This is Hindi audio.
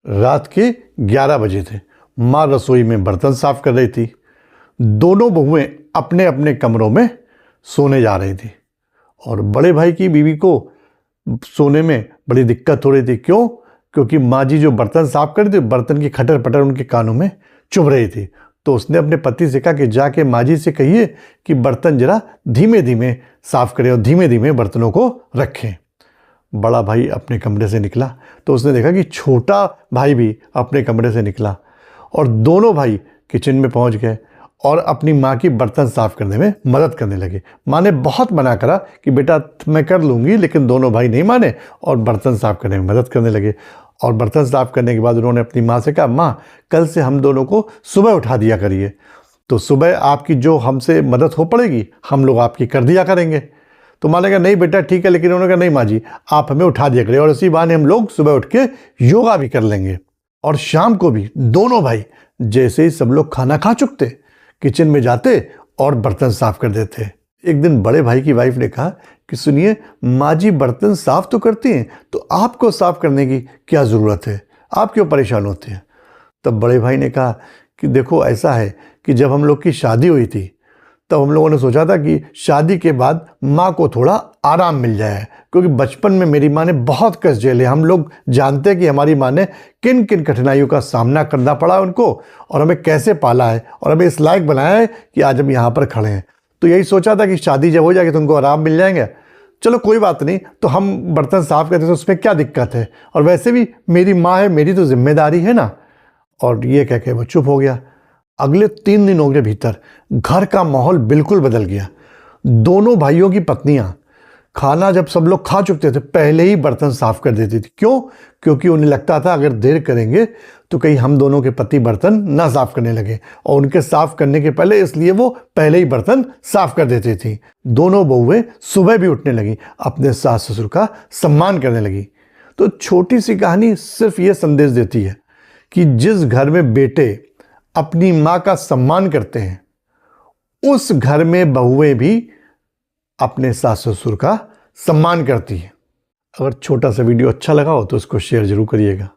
रात के 11 बजे थे। माँ रसोई में बर्तन साफ कर रही थी। दोनों बहुएं अपने अपने कमरों में सोने जा रही थी और बड़े भाई की बीवी को सोने में बड़ी दिक्कत हो रही थी। क्यों? क्योंकि माँ जी जो बर्तन साफ कर रही थी, बर्तन की खटर पटर उनके कानों में चुभ रही थी। तो उसने अपने पति से कहा कि जाके माँ जी से कहिए कि बर्तन जरा धीमे धीमे साफ करें और धीमे धीमे बर्तनों को रखें। बड़ा भाई अपने कमरे से निकला तो उसने देखा कि छोटा भाई भी अपने कमरे से निकला और दोनों भाई किचन में पहुंच गए और अपनी माँ की बर्तन साफ करने में मदद करने लगे। माँ ने बहुत मना करा कि बेटा मैं कर लूँगी, लेकिन दोनों भाई नहीं माने और बर्तन साफ करने में मदद करने लगे। और बर्तन साफ करने के बाद उन्होंने अपनी माँ से कहा, माँ कल से हम दोनों को सुबह उठा दिया करिए, तो सुबह आपकी जो हमसे मदद हो पड़ेगी हम लोग आपकी कर दिया करेंगे। तो माँ ने कहा नहीं बेटा ठीक है, लेकिन उन्होंने कहा नहीं माँ जी आप हमें उठा दिया करिए और इसी बहाने हम लोग सुबह उठ के योगा भी कर लेंगे। और शाम को भी दोनों भाई जैसे ही सब लोग खाना खा चुकते किचन में जाते और बर्तन साफ कर देते। एक दिन बड़े भाई की वाइफ ने कहा कि सुनिए माँ जी बर्तन साफ तो करती हैं, तो आपको साफ करने की क्या ज़रूरत है, आप क्यों परेशान होते हैं? तब बड़े भाई ने कहा कि देखो ऐसा है कि जब हम लोग की शादी हुई थी तब हम लोगों ने सोचा था कि शादी के बाद माँ को थोड़ा आराम मिल जाए, क्योंकि बचपन में मेरी माँ ने बहुत कष्ट झेले। हम लोग जानते हैं कि हमारी माँ ने किन किन कठिनाइयों का सामना करना पड़ा उनको और हमें कैसे पाला है और हमें इस लायक बनाया है कि आज हम यहाँ पर खड़े हैं। तो यही सोचा था कि शादी जब हो जाएगी तो उनको आराम मिल जाएंगे। चलो कोई बात नहीं, तो हम बर्तन साफ करते तो उसमें क्या दिक्कत है, और वैसे भी मेरी माँ है, मेरी तो जिम्मेदारी है ना। और ये कह के वो चुप हो गया। अगले 3 दिनों के भीतर घर का माहौल बिल्कुल बदल गया। दोनों भाइयों की पत्नियां खाना जब सब लोग खा चुके थे पहले ही बर्तन साफ कर देती थी। क्यों? क्योंकि उन्हें लगता था अगर देर करेंगे तो कहीं हम दोनों के पति बर्तन ना साफ करने लगे, और उनके साफ करने के पहले इसलिए वो पहले ही बर्तन साफ कर देती थी। दोनों बहुएं सुबह भी उठने लगी, अपने सास ससुर का सम्मान करने लगी। तो छोटी सी कहानी सिर्फ ये संदेश देती है कि जिस घर में बेटे अपनी माँ का सम्मान करते हैं उस घर में बहुएं भी अपने सास ससुर का सम्मान करती हैं। अगर छोटा सा वीडियो अच्छा लगा हो तो उसको शेयर जरूर करिएगा।